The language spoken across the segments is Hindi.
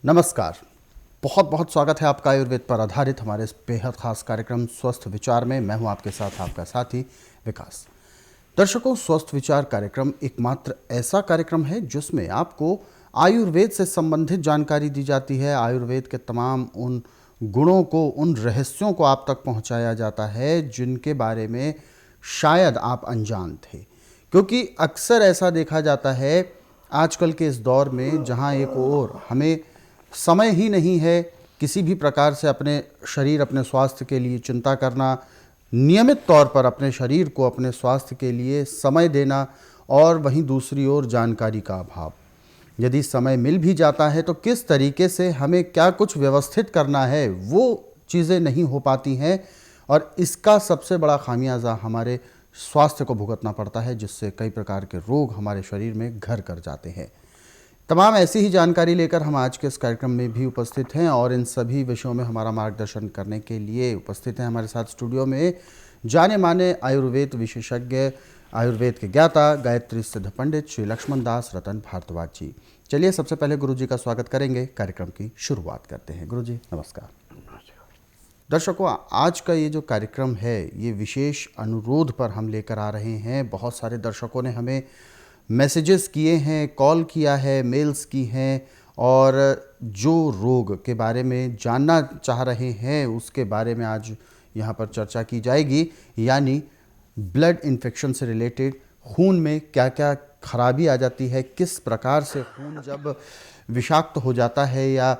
नमस्कार। बहुत बहुत स्वागत है आपका आयुर्वेद पर आधारित हमारे इस बेहद खास कार्यक्रम स्वस्थ विचार में। मैं हूं आपके साथ आपका साथी विकास। दर्शकों, स्वस्थ विचार कार्यक्रम एकमात्र ऐसा कार्यक्रम है जिसमें आपको आयुर्वेद से संबंधित जानकारी दी जाती है। आयुर्वेद के तमाम उन गुणों को, उन रहस्यों को आप तक पहुंचाया जाता है जिनके बारे में शायद आप अनजान थे। क्योंकि अक्सर ऐसा देखा जाता है आजकल के इस दौर में, जहां एक ओर हमें समय ही नहीं है किसी भी प्रकार से अपने शरीर, अपने स्वास्थ्य के लिए चिंता करना, नियमित तौर पर अपने शरीर को, अपने स्वास्थ्य के लिए समय देना, और वहीं दूसरी ओर जानकारी का अभाव। यदि समय मिल भी जाता है तो किस तरीके से हमें क्या कुछ व्यवस्थित करना है, वो चीज़ें नहीं हो पाती हैं, और इसका सबसे बड़ा खामियाजा हमारे स्वास्थ्य को भुगतना पड़ता है, जिससे कई प्रकार के रोग हमारे शरीर में घर कर जाते हैं। तमाम ऐसी ही जानकारी लेकर हम आज के इस कार्यक्रम में भी उपस्थित हैं, और इन सभी विषयों में हमारा मार्गदर्शन करने के लिए उपस्थित हैं हमारे साथ स्टूडियो में जाने माने आयुर्वेद विशेषज्ञ, आयुर्वेद के ज्ञाता, गायत्री सिद्ध पंडित श्री लक्ष्मण दास रतन भारद्वाज जी। चलिए सबसे पहले गुरु जी का स्वागत करेंगे, कार्यक्रम की शुरुआत करते हैं। गुरु जी नमस्कार। दर्शकों, आज का ये जो कार्यक्रम है, ये विशेष अनुरोध पर हम लेकर आ रहे हैं। बहुत सारे दर्शकों ने हमें मैसेजेस किए हैं, कॉल किया है, मेल्स की हैं, और जो रोग के बारे में जानना चाह रहे हैं उसके बारे में आज यहाँ पर चर्चा की जाएगी। यानी ब्लड इन्फेक्शन से रिलेटेड, खून में क्या क्या खराबी आ जाती है, किस प्रकार से खून जब विषाक्त हो जाता है या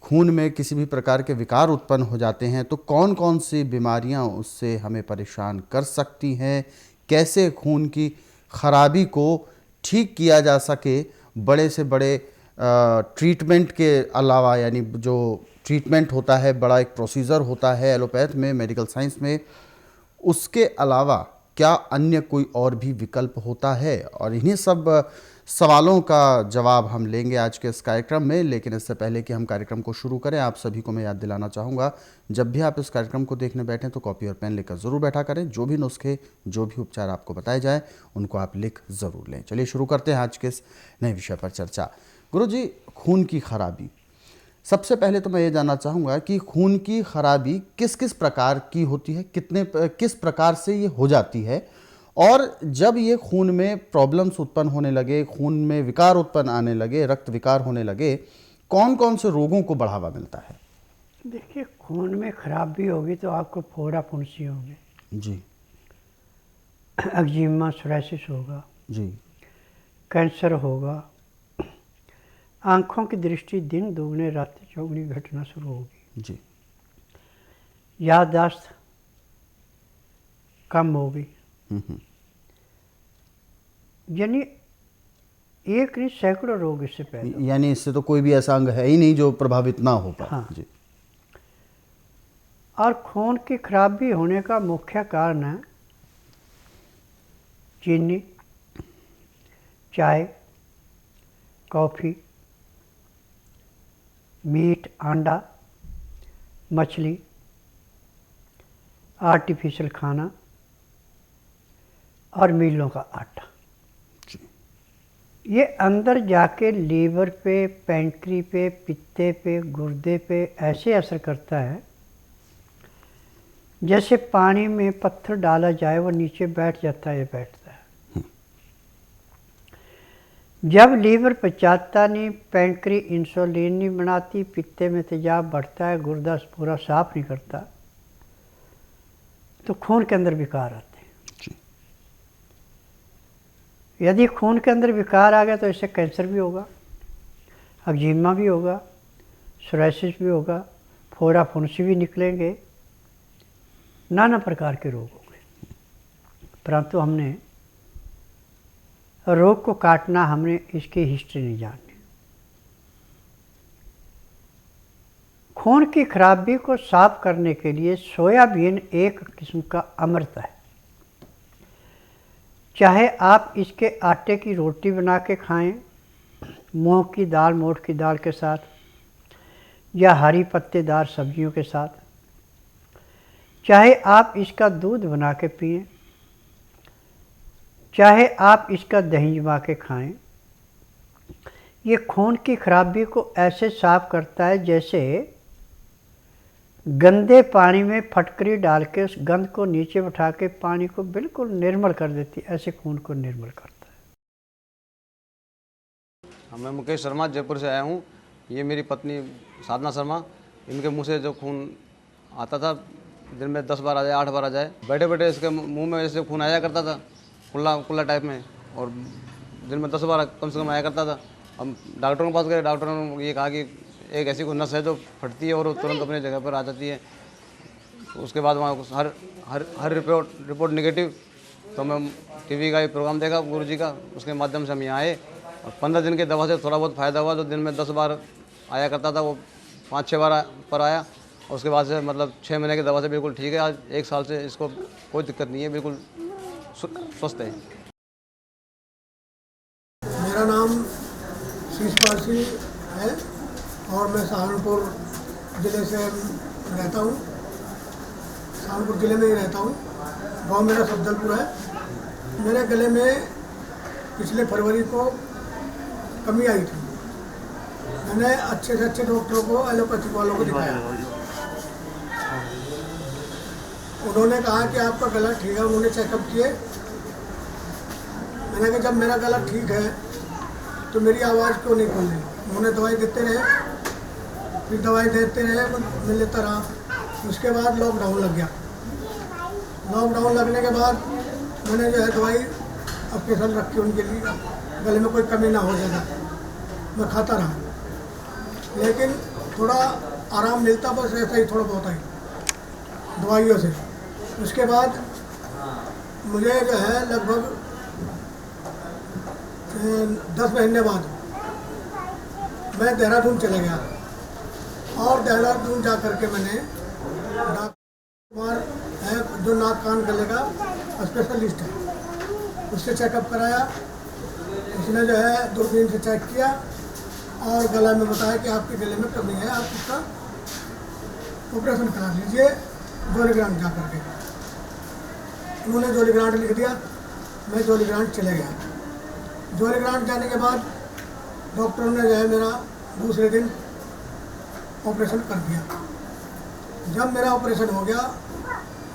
खून में किसी भी प्रकार के विकार उत्पन्न हो जाते हैं तो कौन कौन सी बीमारियां उससे हमें परेशान कर सकती हैं, कैसे खून की खराबी को ठीक किया जा सके। बड़े से बड़े ट्रीटमेंट के अलावा, यानी जो ट्रीटमेंट होता है, बड़ा एक प्रोसीजर होता है एलोपैथ में, मेडिकल साइंस में, उसके अलावा क्या अन्य कोई और भी विकल्प होता है, और इन्हीं सब सवालों का जवाब हम लेंगे आज के इस कार्यक्रम में। लेकिन इससे पहले कि हम कार्यक्रम को शुरू करें, आप सभी को मैं याद दिलाना चाहूँगा, जब भी आप इस कार्यक्रम को देखने बैठें तो कॉपी और पेन लेकर ज़रूर बैठा करें। जो भी नुस्खे, जो भी उपचार आपको बताए जाए, उनको आप लिख ज़रूर लें। चलिए शुरू करते हैं आज के इस नए विषय पर चर्चा। गुरुजी, खून की खराबी, सबसे पहले तो मैं ये जानना चाहूँगा कि खून की खराबी किस किस प्रकार की होती है, किस प्रकार से ये हो जाती है, और जब ये खून में प्रॉब्लम्स उत्पन्न होने लगे, खून में विकार उत्पन्न आने लगे, रक्त विकार होने लगे, कौन कौन से रोगों को बढ़ावा मिलता है? देखिए, खून में खराबी होगी तो आपको फोड़ा फुंसी होगी जी, एक्जिमा सोराइसिस होगा जी, कैंसर होगा, आँखों की दृष्टि दिन दोगुने रात चौगुनी घटना शुरू होगी, जी, याददाश्त कम होगी। यानी एक नहीं सैकड़ों रोग इससे पैदा। यानी इससे तो कोई भी ऐसा अंग है ही नहीं जो प्रभावित ना हो पाए। हाँ। जी, और खून की खराबी होने का मुख्य कारण है चीनी, चाय, कॉफ़ी, मीट, अंडा, मछली, आर्टिफिशियल खाना और मिलों का आटा। ये अंदर जाके लीवर पे, पैंक्री पे, पित्ते पे, गुर्दे पे ऐसे असर करता है जैसे पानी में पत्थर डाला जाए, वो नीचे बैठ जाता है, ये बैठता है। जब लीवर पचाता नहीं, पैंक्री इंसुलिन नहीं बनाती, पित्ते में तेजाब बढ़ता है, गुर्दा पूरा साफ नहीं करता, तो खून के अंदर विकार आते हैं। यदि खून के अंदर विकार आ गया तो इससे कैंसर भी होगा, एक्जिमा भी होगा, सोराइसिस भी होगा, फोड़ा फुंसी भी निकलेंगे, नाना प्रकार के रोग होंगे। परंतु हमने रोग को काटना, हमने इसकी हिस्ट्री नहीं जाननी। खून की खराबी को साफ करने के लिए सोयाबीन एक किस्म का अमृत है। चाहे आप इसके आटे की रोटी बना के खाएं, मूंग की दाल, मोठ की दाल के साथ, या हरी पत्तेदार सब्जियों के साथ, चाहे आप इसका दूध बना के पिएं, चाहे आप इसका दही जमा के खाएं, ये खून की खराबी को ऐसे साफ करता है जैसे गंदे पानी में फटकरी डाल के उस गंद को नीचे उठा के पानी को बिल्कुल निर्मल कर देती है, ऐसे खून को निर्मल करता है। मैं मुकेश शर्मा जयपुर से आया हूँ। ये मेरी पत्नी साधना शर्मा, इनके मुंह से जो खून आता था दिन में 10 बार आ जाए 8 बार आ जाए, बैठे बैठे इसके मुंह में ऐसे खून आया करता था, कुल्ला कुल्ला टाइप में, और दिन में 10 बार कम से कम आया करता था। हम डॉक्टरों के पास गए, डॉक्टरों ने ये कहा कि एक ऐसी कोई नस है जो फटती है और वो तुरंत अपनी जगह पर आ जाती है। तो उसके बाद वहाँ हर हर हर रिपोर्ट नेगेटिव। तो मैं टीवी का ही प्रोग्राम देखा गुरुजी का, उसके माध्यम से हम यहाँ आए और 15 दिन की दवा से थोड़ा बहुत फ़ायदा हुआ। जो दिन में 10 बार आया करता था वो 5-6 बार पर आया, और उसके बाद से मतलब 6 महीने की दवा से बिल्कुल ठीक है। आज 1 साल से इसको कोई दिक्कत नहीं है, बिल्कुल स्वस्थ है। मेरा नाम शीशपाल सिंह है और मैं सहारनपुर ज़िले से रहता हूँ। सहारनपुर ज़िले में ही रहता हूँ। गांव मेरा सफदलपुर है। मेरे गले में पिछले फरवरी को कमी आई थी। मैंने अच्छे से अच्छे डॉक्टरों को, एलोपैथिक वालों को दिखाया। उन्होंने कहा कि आपका गला ठीक है। उन्होंने चेकअप किए। मैंने कहा जब मेरा गला ठीक है तो मेरी आवाज़ क्यों नहीं खुल रही। उन्होंने दवाई देते रहे, फिर दवाई देते रहे, मैं लेता रहा। उसके बाद लॉकडाउन लग गया। लॉकडाउन लगने के बाद मैंने जो है दवाई स्पेशल रखी उनके लिए, गले में कोई कमी ना हो ज़्यादा, मैं खाता रहा। लेकिन थोड़ा आराम मिलता, बस ऐसा ही थोड़ा बहुत ही दवाइयों से। उसके बाद मुझे जो है लगभग 10 महीने बाद मैं देहरादून चला गया, और देहरादून जा कर के मैंने डॉक्टर कुमार है जो नाक कान गले का स्पेशलिस्ट है, उससे चेकअप कराया। उसने जो है दूरबीन से चेक किया और गला में बताया कि आपके गले में कमी है, आप इसका ऑपरेशन करा लीजिए जोलीग्रांट जा कर के। उन्होंने जोलीग्रांट लिख दिया। मैं जोलीग्रांट चले गया। जोलीग्रांट जाने के बाद डॉक्टरों ने जो है मेरा दूसरे दिन ऑपरेशन कर दिया। जब मेरा ऑपरेशन हो गया,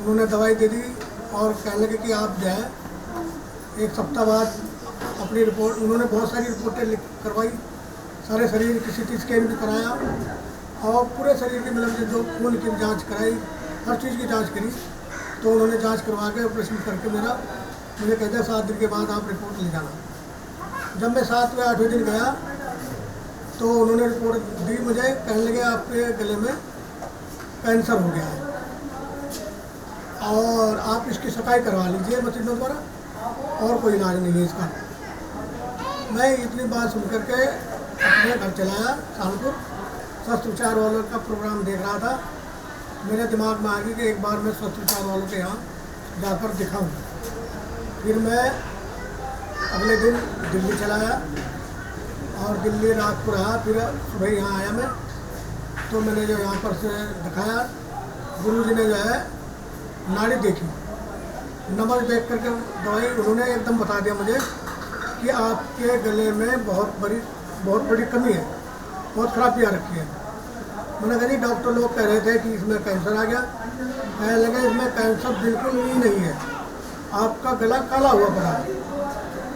उन्होंने दवाई दे दी और कहने लगे कि आप जो है 1 सप्ताह बाद अपनी रिपोर्ट, उन्होंने बहुत सारी रिपोर्टें करवाई, सारे शरीर की CT स्कैन भी कराया और पूरे शरीर की मतलब जो खून की जांच कराई, हर चीज़ की जांच करी। तो उन्होंने जांच करवा के ऑपरेशन करके मुझे कहते हैं 7 दिन के बाद आप रिपोर्ट ले जाना। जब मैं 7वें 8वें दिन गया तो उन्होंने रिपोर्ट दी मुझे, कहने लगे आपके गले में कैंसर हो गया है और आप इसकी सफाई करवा लीजिए मशीनों द्वारा, और कोई इलाज नहीं है इसका। मैं इतनी बात सुन करके अपने घर चलाया। सहारनपुर स्वस्थ विचार वालों का प्रोग्राम देख रहा था। मेरे दिमाग में आ गई कि एक बार मैं स्वस्थ विचार वालों के यहाँ जाकर दिखाऊं। फिर मैं अगले दिन दिल्ली चलाया और दिल्ली रात को रहा। फिर सुबह यहाँ आया मैं, तो मैंने जो यहाँ पर से दिखाया, गुरुजी ने जो है नाड़ी देखी, नंबर देख करके दवाई उन्होंने एकदम बता दिया मुझे कि आपके गले में बहुत बड़ी कमी है, बहुत खराबी आ रखी है। मैंने कहा जी डॉक्टर लोग कह रहे थे कि इसमें कैंसर आ गया। कहने लगे इसमें कैंसर बिल्कुल ही नहीं है, आपका गला काला हुआ पड़ा है,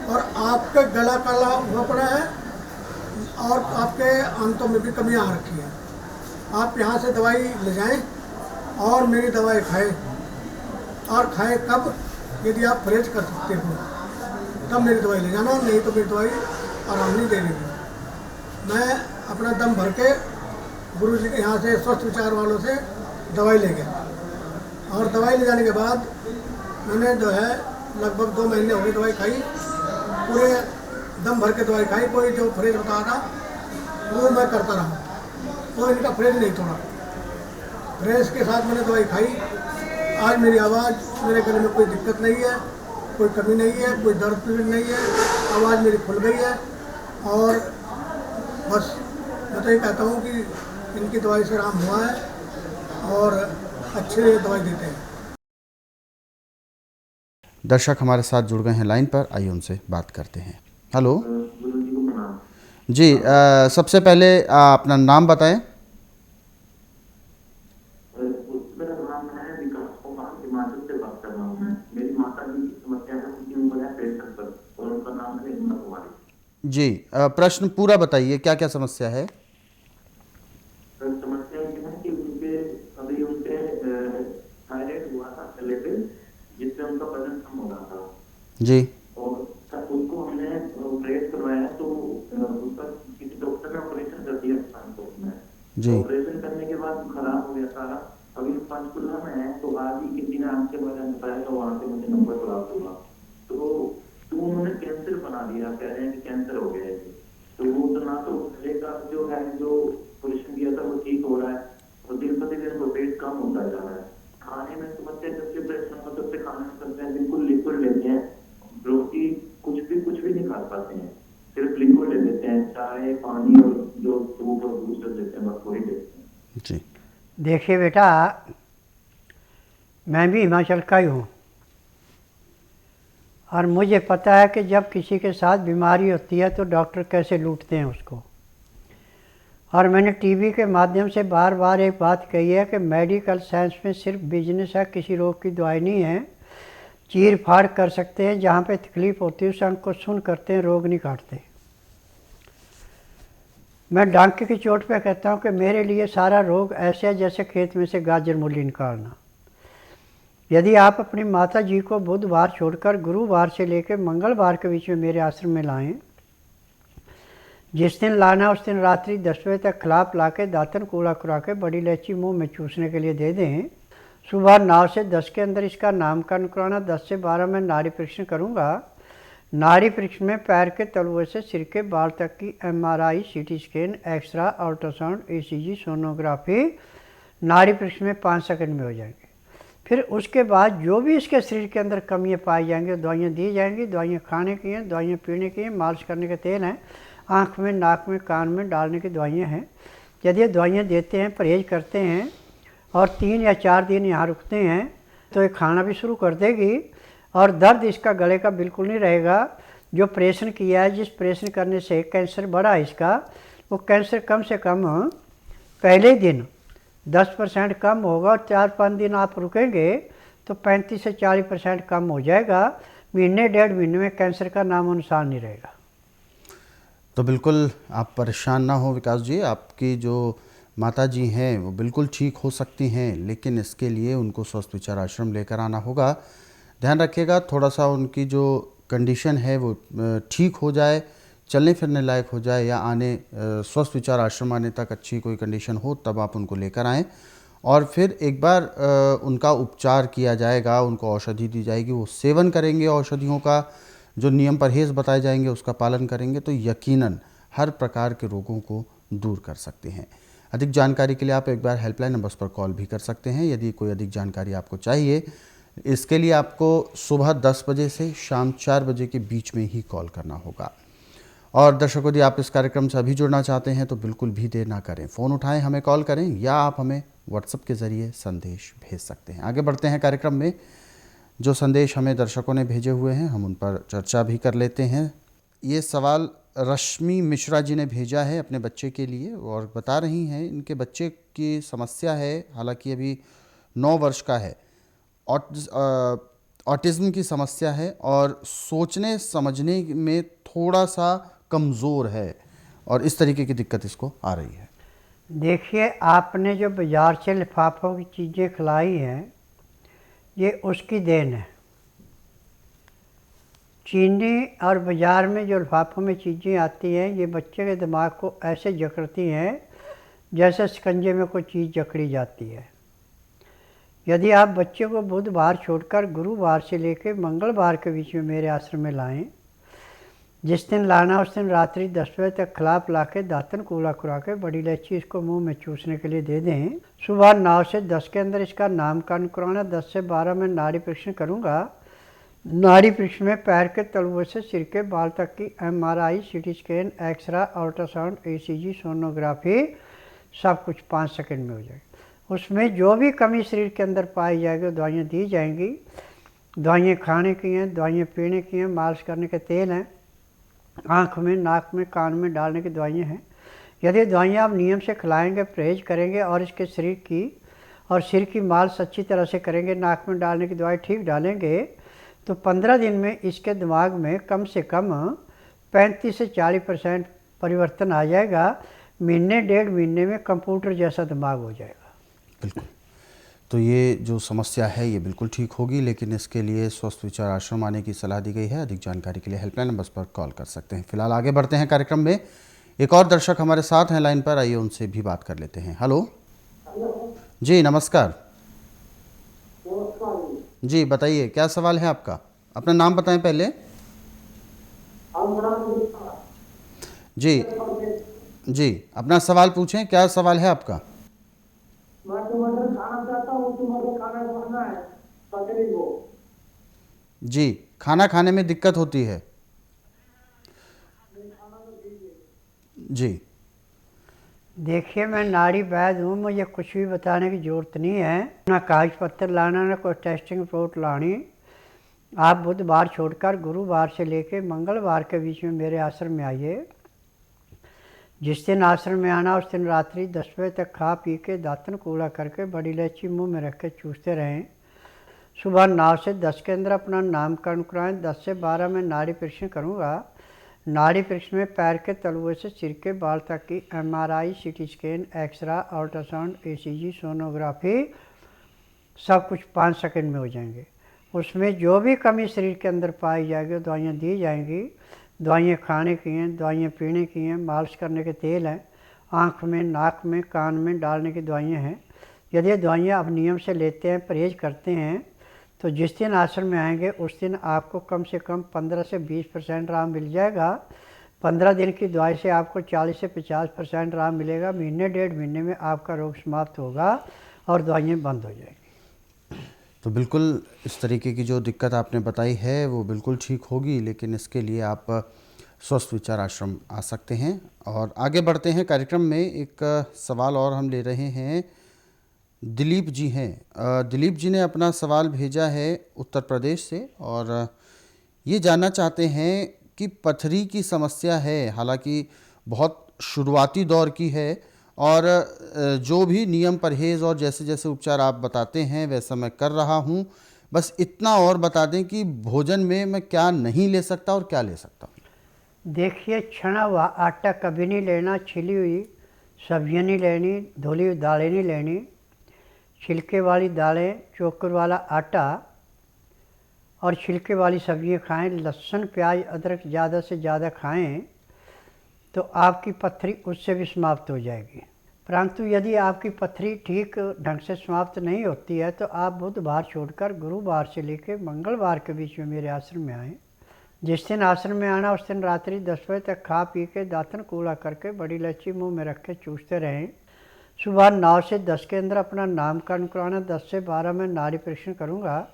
और आपका गला काला हुआ पड़ा है और आपके आंतों में भी कमी आ रखी है। आप यहाँ से दवाई ले जाएं और मेरी दवाई खाएं, और खाएं कब, यदि आप परहेज कर सकते हो तब मेरी दवाई ले जाना, नहीं तो मेरी दवाई आराम नहीं देनी। मैं अपना दम भर के गुरु जी के यहाँ से स्वस्थ विचार वालों से दवाई ले गया, और दवाई ले जाने के बाद मैंने जो है लगभग 2 महीने हो गए दवाई खाई, पूरे दम भर के दवाई खाई। कोई जो परहेज बताया था वो मैं करता रहा, तो इनका परहेज नहीं तोड़ा। परहेज के साथ मैंने दवाई खाई। आज मेरी आवाज़, मेरे गले में कोई दिक्कत नहीं है, कोई कमी नहीं है, कोई दर्द पीड़ नहीं है, आवाज़ मेरी खुल गई है। और बस मैं तो ये कहता हूँ कि इनकी दवाई से आराम हुआ है और अच्छे दवाई देते हैं। दर्शक हमारे साथ जुड़ गए हैं लाइन पर, आइए उनसे बात करते हैं। हेलो जी, सबसे पहले अपना नाम बताएं। मेरा नाम है विकास कुमार, हिमाचल से बात कर रहा हूँ मैं। मेरी माता जी की समस्या है, उनकी उम्र है 63 और उनका नाम है इंदिरा कुमारी। जी, प्रश्न पूरा बताइए, क्या क्या समस्या है। तो समस्या ये है कि उनके थायराइड हुआ था पहले से, जिससे उनका वजन कम हो रहा था। जी। और उसको हमने ऑपरेट करवाया, तो उसका किसी डॉक्टर ने ऑपरेशन कर दिया कानपुर में। जी। ऑपरेशन करने के बाद खराब हो गया सारा। अभी पंचकुला में है, तो आज ही किसी ने आपके बारे में बताया, तो वहां से मुझे नंबर प्राप्त हुआ। तो उन्होंने कैंसर बना दिया, कह रहे हैं कि कैंसर हो गया है। तो वो तो ना तो गले का जो है, जो ऑपरेशन किया था वो ठीक हो रहा है, और दिन प्रतिदिन वो पेट कम होता जा रहा है। खाने में समस्या, जब से ऑपरेशन हो तब से खाने में करते हैं, बिल्कुल लिक्विड लेते हैं, रोटी कुछ भी नहीं खा पाते हैं, सिर्फ लिक्विड ले लेते हैं, चाय पानी और जो सूप और दूसरे लेते हैं, बस वही लेते हैं। जी। देखिए बेटा, मैं भी हिमाचल का ही हूँ, और मुझे पता है कि जब किसी के साथ बीमारी होती है तो डॉक्टर कैसे लूटते हैं उसको। और मैंने टीवी के माध्यम से बार बार एक बात कही है कि मेडिकल साइंस में सिर्फ बिजनेस है, किसी रोग की दवाई नहीं है। चीर फाड़ कर सकते हैं, जहाँ पे तकलीफ़ होती है उस अंग को सुन करते हैं, रोग नहीं काटते। मैं डंके की चोट पे कहता हूँ कि मेरे लिए सारा रोग ऐसे है जैसे खेत में से गाजर मूली निकालना। यदि आप अपनी माता जी को बुधवार छोड़कर गुरुवार से लेकर मंगलवार के बीच में मेरे आश्रम में लाएं, जिस दिन लाना उस दिन रात्रि 10 बजे तक खिलाप ला के दातन कूड़ा खुरा के बड़ी इलायची मुंह में चूसने के लिए दे दें। सुबह 9 से 10 के अंदर इसका नामकरण कराना। 10 से 12 में नाड़ी परीक्षण करूँगा। नाड़ी परीक्षण में पैर के तलुए से सिर के बाल तक की MRI, CT scan, x-ray, ultrasound, ECG, sonography नाड़ी परीक्षण में 5 सेकंड में हो जाएंगे। फिर उसके बाद जो भी इसके शरीर के अंदर कमियाँ पाई जाएंगी, दवाइयाँ दी जाएंगी। दवाइयाँ खाने की हैं, दवाइयाँ पीने की हैं, मालिश करने के तेल हैं, आँख में, नाक में, कान में डालने की दवाइयाँ हैं। यदि ये दवाइयाँ देते हैं, परहेज करते हैं और 3 या 4 दिन यहाँ रुकते हैं, तो ये खाना भी शुरू कर देगी और दर्द इसका गले का बिल्कुल नहीं रहेगा। जो ऑपरेशन किया है, जिस ऑपरेशन करने से कैंसर बढ़ा है इसका, वो कैंसर कम से कम पहले दिन 10% कम होगा, और 4-5 दिन आप रुकेंगे तो 35 से 40% कम हो जाएगा। महीने 1.5 महीने में कैंसर का नामो निशान नहीं रहेगा। तो बिल्कुल आप परेशान ना हो विकास जी, आपकी जो माता जी हैं वो बिल्कुल ठीक हो सकती हैं, लेकिन इसके लिए उनको स्वस्थ विचार आश्रम लेकर आना होगा। ध्यान रखिएगा, थोड़ा सा उनकी जो कंडीशन है वो ठीक हो जाए, चलने फिरने लायक हो जाए, या स्वस्थ विचार आश्रम आने तक अच्छी कोई कंडीशन हो, तब आप उनको लेकर आएँ और फिर एक बार उनका उपचार किया जाएगा। उनको औषधि दी जाएगी, वो सेवन करेंगे, औषधियों का जो नियम परहेज़ बताए जाएंगे उसका पालन करेंगे तो यकीनन हर प्रकार के रोगों को दूर कर सकते हैं। अधिक जानकारी के लिए आप एक बार हेल्पलाइन नंबर्स पर कॉल भी कर सकते हैं यदि कोई अधिक जानकारी आपको चाहिए। इसके लिए आपको सुबह 10 बजे से शाम 4 बजे के बीच में ही कॉल करना होगा। और दर्शकों, यदि आप इस कार्यक्रम से अभी जुड़ना चाहते हैं तो बिल्कुल भी देर ना करें, फ़ोन उठाएं, हमें कॉल करें, या आप हमें व्हाट्सएप के ज़रिए संदेश भेज सकते हैं। आगे बढ़ते हैं कार्यक्रम में। जो संदेश हमें दर्शकों ने भेजे हुए हैं हम उन पर चर्चा भी कर लेते हैं। ये सवाल रश्मि मिश्रा जी ने भेजा है अपने बच्चे के लिए, और बता रही हैं इनके बच्चे की समस्या है, हालांकि अभी 9 वर्ष का है, ऑटिज़म की समस्या है और सोचने समझने में थोड़ा सा कमज़ोर है, और इस तरीके की दिक्कत इसको आ रही है। देखिए, आपने जो बाज़ार से लिफाफों की चीज़ें खिलाई हैं, ये उसकी देन है। चीनी और बाज़ार में जो लिफाफों में चीज़ें आती हैं, ये बच्चे के दिमाग को ऐसे जकड़ती हैं जैसे शिकंजे में कोई चीज़ जकड़ी जाती है। यदि आप बच्चे को बुधवार छोड़कर गुरुवार से लेकर मंगलवार के बीच में मेरे आश्रम में लाएं, जिस दिन लाना उस दिन रात्रि 10 बजे तक खिलाप ला के दातन कूला खुरा के बड़ी इलायची इसको मुंह में चूसने के लिए दे दें। सुबह 9 से 10 के अंदर इसका नामकरण कराना। 10 से 12 में नाड़ी परीक्षण करूँगा। नाड़ी परीक्षण में पैर के तलुए से सिर के बाल तक की MRI, CT scan, x-ray, ultrasound, ECG, sonography सब कुछ 5 सेकंड में हो जाएगा। उसमें जो भी कमी शरीर के अंदर पाई जाएगी दवाइयाँ दी जाएंगी। दवाइयाँ खाने की हैं, दवाइयाँ पीने की हैं, मालिश करने के तेल हैं, आँख में, नाक में, कान में डालने की दवाइयाँ हैं। यदि दवाइयाँ आप नियम से खिलाएंगे, परहेज करेंगे और इसके शरीर की और सिर की मालिश अच्छी तरह से करेंगे, नाक में डालने की दवाई ठीक डालेंगे, तो 15 दिन में इसके दिमाग में कम से कम 35 से 40% परिवर्तन आ जाएगा। महीने 1.5 महीने में कंप्यूटर जैसा दिमाग हो जाएगा। बिल्कुल। तो ये जो समस्या है ये बिल्कुल ठीक होगी, लेकिन इसके लिए स्वस्थ विचार आश्रम आने की सलाह दी गई है। अधिक जानकारी के लिए हेल्पलाइन नंबर्स पर कॉल कर सकते हैं। फिलहाल आगे बढ़ते हैं कार्यक्रम में। एक और दर्शक हमारे साथ हैं लाइन पर, आइए उनसे भी बात कर लेते हैं। हेलो जी, नमस्कार। जी बताइए, क्या सवाल है आपका? अपना नाम बताएं पहले। जी जी, अपना सवाल पूछें, क्या सवाल है आपका? मैं टमाटर खाना चाहता हूँ, टमाटर खाना बनना है पकड़ी को। जी, खाना खाने में दिक्कत होती है। जी देखिए, मैं नाड़ी वैद्य हूँ, मुझे कुछ भी बताने की ज़रूरत नहीं है। ना कागज पत्तर लाना, ना कोई टेस्टिंग रिपोर्ट लानी। आप बुधवार छोड़कर गुरुवार से लेके मंगलवार के बीच में मेरे आश्रम में आइए। जिस दिन आश्रम में आना उस दिन रात्रि 10 बजे तक खा पी के दातन कूड़ा करके बड़ी इलायची मुंह में रख के चूसते रहें। सुबह 9 से 10 के अंदर अपना नामकरण कराएं। 10 से 12 में नाड़ी परीक्षण करूँगा। नाड़ी परीक्षण में पैर के तलुए से सिर के बाल तक की MRI, CT scan, x-ray, ultrasound, ECG, sonography सब कुछ 5 सेकंड में हो जाएंगे। उसमें जो भी कमी शरीर के अंदर पाई जाएगी दवाइयाँ दी जाएंगी। दवाइयाँ खाने की हैं, दवाइयाँ पीने की हैं, मालिश करने के तेल हैं, आँख में, नाक में, कान में डालने की दवाइयाँ हैं। यदि ये दवाइयाँ आप नियम से लेते हैं, परहेज करते हैं, तो जिस दिन आश्रम में आएंगे उस दिन आपको कम से कम 15 से 20% आराम मिल जाएगा। 15 दिन की दवाई से आपको 40 से 50% आराम मिलेगा। महीने 1.5 महीने में आपका रोग समाप्त होगा और दवाइयाँ बंद हो जाएंगी। तो बिल्कुल इस तरीके की जो दिक्कत आपने बताई है वो बिल्कुल ठीक होगी, लेकिन इसके लिए आप स्वस्थ विचार आश्रम आ सकते हैं। और आगे बढ़ते हैं कार्यक्रम में। एक सवाल और हम ले रहे हैं। दिलीप जी हैं। दिलीप जी ने अपना सवाल भेजा है उत्तर प्रदेश से और ये जानना चाहते हैं कि पथरी की समस्या है, हालांकि बहुत शुरुआती दौर की है, और जो भी नियम परहेज़ और जैसे जैसे उपचार आप बताते हैं वैसा मैं कर रहा हूँ। बस इतना और बता दें कि भोजन में मैं क्या नहीं ले सकता और क्या ले सकता हूँ। देखिए, छना हुआ आटा कभी नहीं लेना, छिली हुई सब्जियां नहीं लेनी, धुली हुई दालें नहीं लेनी, छिलके वाली दालें, चोकर वाला आटा और छिलके वाली सब्जियां खाएं। लहसुन, प्याज, अदरक ज़्यादा से ज़्यादा खाएं तो आपकी पथरी उससे भी समाप्त हो जाएगी। परंतु यदि आपकी पथरी ठीक ढंग से समाप्त नहीं होती है तो आप बुधवार छोड़कर गुरुवार से लेकर मंगलवार के बीच में मेरे आश्रम में आएँ। जिस दिन आश्रम में आना उस दिन रात्रि 10 बजे तक खा पी के दातन कूड़ा करके बड़ी इलायची मुंह में रख के चूसते रहें। सुबह 9 से 10 के अंदर अपना नामकरण कराना। 10 से 12 में नाड़ी परीक्षण करूँगा।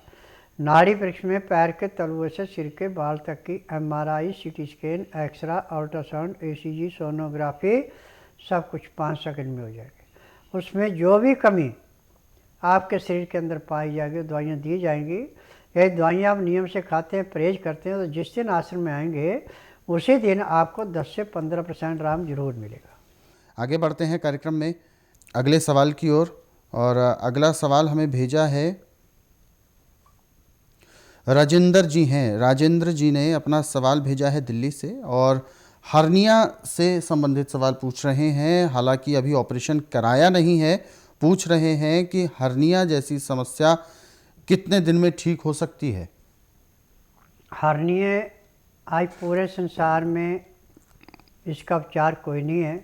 नाड़ी परीक्षण में पैर के तलुए से सिर के बाल तक की MRI, CT scan, x-ray, ultrasound, ECG, sonography सब कुछ 5 सेकंड में हो जाएगी। उसमें जो भी कमी आपके शरीर के अंदर पाई जाएगी दवाइयाँ दी जाएंगी। ये दवाइयाँ आप नियम से खाते हैं, परहेज करते हैं, तो जिस दिन आश्रम में आएंगे उसी दिन आपको 10 से 15% आराम जरूर मिलेगा। आगे बढ़ते हैं कार्यक्रम में अगले सवाल की ओर। और अगला सवाल हमें भेजा है राजेंद्र जी हैं। राजेंद्र जी ने अपना सवाल भेजा है दिल्ली से और हर्निया से संबंधित सवाल पूछ रहे हैं। हालांकि अभी ऑपरेशन कराया नहीं है। पूछ रहे हैं कि हर्निया जैसी समस्या कितने दिन में ठीक हो सकती है। हर्निया आज पूरे संसार में इसका उपचार कोई नहीं है।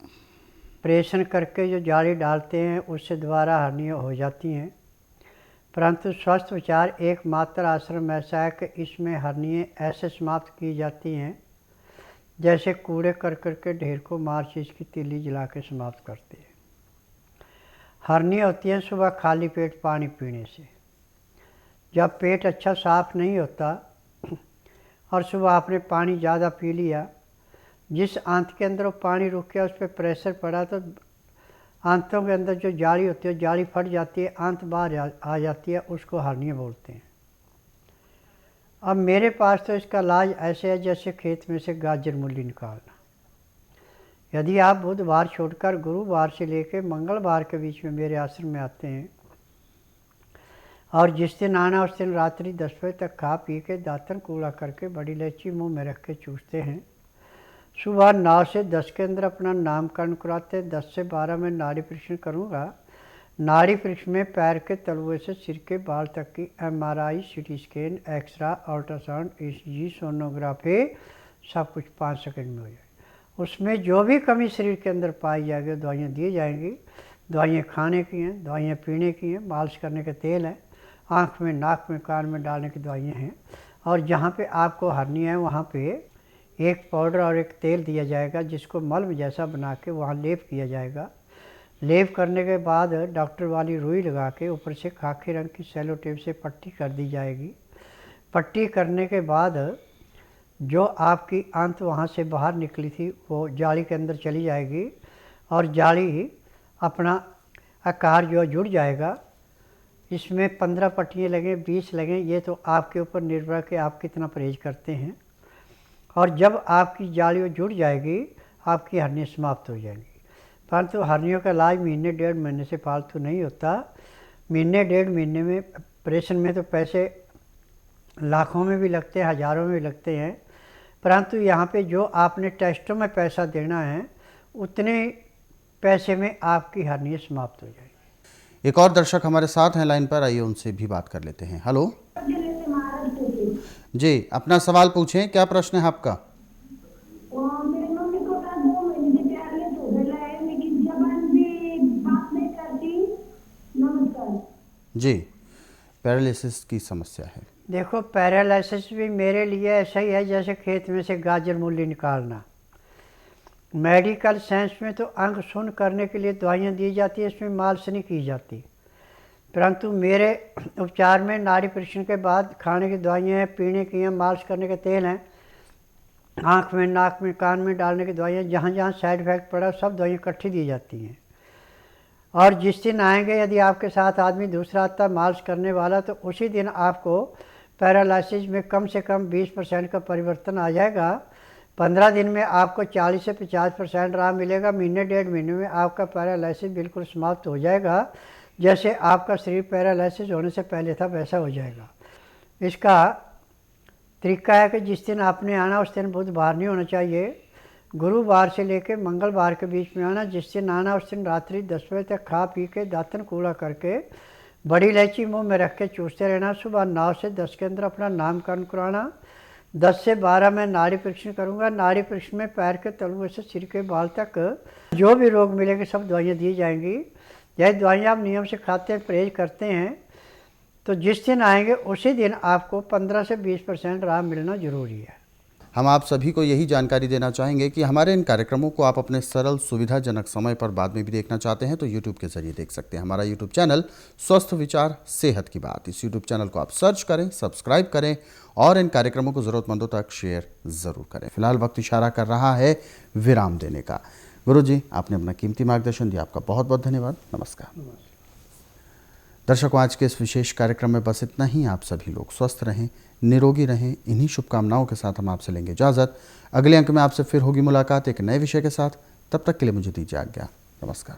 ऑपरेशन करके जो जाली डालते हैं उससे दोबारा हर्निया हो जाती हैं। परंतु स्वस्थ विचार एकमात्र आश्रम ऐसा है कि इसमें हर्निया ऐसे समाप्त की जाती हैं जैसे कूड़े कर के ढेर को माचिस की तीली जला के समाप्त करती है। हर्निया होती है सुबह खाली पेट पानी पीने से। जब पेट अच्छा साफ नहीं होता और सुबह आपने पानी ज़्यादा पी लिया, जिस आंत के अंदर वो पानी रुक गया उस पर प्रेशर पड़ा तो आंतों के अंदर जो जाली होती है जाली फट जाती है, आंत बाहर आ जाती है, उसको हर्निया बोलते हैं। अब मेरे पास तो इसका इलाज ऐसे है जैसे खेत में से गाजर मूली निकालना। यदि आप बुधवार छोड़कर गुरुवार से लेकर मंगलवार के बीच में मेरे आश्रम में आते हैं और जिस दिन आना उस दिन रात्रि 10 बजे तक खा पी के दातन कूड़ा करके बड़ी इलायची मुंह में रख के चूसते हैं, सुबह 9 से 10 के अंदर अपना नामकरण कराते हैं। 10 से 12 में नाड़ी परीक्षण करूँगा। नाड़ी परीक्षण में पैर के तलुए से सिर के बाल तक की MRI, CT scan, x-ray, ultrasound, ECG, sonography सब कुछ 5 सेकंड में हो जाएगा। उसमें जो भी कमी शरीर के अंदर पाई जाएगी दवाइयाँ दी जाएंगी। दवाइयाँ खाने की हैं, दवाइयाँ पीने की हैं, मालिश करने के तेल हैं, आँख में, नाक में, कान में डालने की दवाइयाँ हैं। और जहाँ पे आपको हर्निया है वहाँ पे एक पाउडर और एक तेल दिया जाएगा जिसको मलम जैसा बना के वहाँ लेप किया जाएगा। लेप करने के बाद डॉक्टर वाली रुई लगा के ऊपर से खाकी रंग की सेलो टेप से पट्टी कर दी जाएगी। पट्टी करने के बाद जो आपकी आंत वहाँ से बाहर निकली थी वो जाली के अंदर चली जाएगी और जाली अपना आकार जो जुड़ जाएगा। इसमें 15 पट्टियाँ लगें, 20 लगें, ये तो आपके ऊपर निर्भर है कि आप कितना परहेज करते हैं। और जब आपकी जाली जुड़ जाएगी आपकी हर्निया समाप्त हो जाएगी। परंतु हर्नियों का इलाज महीने 1.5 महीने से फालतू नहीं होता। महीने 1.5 महीने में ऑपरेशन में तो पैसे लाखों में भी लगते हैं, हज़ारों में भी लगते हैं, परंतु यहाँ पे जो आपने टेस्टों में पैसा देना है उतने पैसे में आपकी हर्निया समाप्त हो जाएगी। एक और दर्शक हमारे साथ हैं लाइन पर, आइए उनसे भी बात कर लेते हैं। हेलो जी, अपना सवाल पूछें, क्या प्रश्न है आपका? जी, पैरालिसिस की समस्या है। देखो, पैरालिसिस भी मेरे लिए ऐसा ही है जैसे खेत में से गाजर मूली निकालना। मेडिकल साइंस में तो अंग सुन्न करने के लिए दवाइयाँ दी जाती है, इसमें मालिश नहीं की जाती। परंतु मेरे उपचार में नाड़ी परीक्षण के बाद खाने की दवाइयाँ हैं, पीने की हैं, मालिश करने के तेल हैं, आँख में, नाक में, कान में डालने की दवाइयाँ, जहाँ जहाँ साइड इफेक्ट पड़ा सब दवाइयाँ इकट्ठी दी जाती हैं। और जिस दिन आएंगे यदि आपके साथ आदमी दूसरा आता मालिश करने वाला तो उसी दिन आपको पैरालिसिस में कम से कम 20% का परिवर्तन आ जाएगा। 15 दिन में आपको 40 से 50% आराम मिलेगा। महीने 1.5 महीने में आपका पैरालिसिस बिल्कुल समाप्त हो जाएगा। जैसे आपका शरीर पैरालिसिस होने से पहले था वैसा हो जाएगा। इसका तरीका है कि जिस दिन आपने आना उस दिन बुधवार नहीं होना चाहिए, गुरुवार से लेकर मंगलवार के बीच में आना। जिस दिन आना उस दिन रात्रि 10 बजे तक खा पी के दातन कूड़ा करके बड़ी इलायची मुंह में रख के चूसते रहना। सुबह 9 से 10 के अंदर अपना नामकरण कराना। 10 से 12 में नाड़ी परीक्षण करूँगा। नाड़ी परीक्षण में पैर के तलुए से सिर के बाल तक जो भी रोग मिलेंगे सब दवाइयाँ दी जाएंगी। यह दवाइयाँ आप नियम से खाते हैं, परहेज करते हैं, तो जिस दिन आएंगे उसी दिन आपको 15 से 20% आराम मिलना ज़रूरी है। हम आप सभी को यही जानकारी देना चाहेंगे कि हमारे इन कार्यक्रमों को आप अपने सरल सुविधाजनक समय पर बाद में भी देखना चाहते हैं तो YouTube के जरिए देख सकते हैं। हमारा YouTube चैनल स्वस्थ विचार सेहत की बात, इस YouTube चैनल को आप सर्च करें, सब्सक्राइब करें और इन कार्यक्रमों को ज़रूरतमंदों तक शेयर ज़रूर करें। फिलहाल वक्त इशारा कर रहा है विराम देने का। गुरु जी, आपने अपना कीमती मार्गदर्शन दिया, आपका बहुत बहुत धन्यवाद। नमस्कार। दर्शकों, आज के इस विशेष कार्यक्रम में बस इतना ही। आप सभी लोग स्वस्थ रहें, निरोगी रहें, इन्हीं शुभकामनाओं के साथ हम आपसे लेंगे इजाज़त। अगले अंक में आपसे फिर होगी मुलाकात एक नए विषय के साथ। तब तक के लिए मुझे दीजिए आज्ञा। नमस्कार।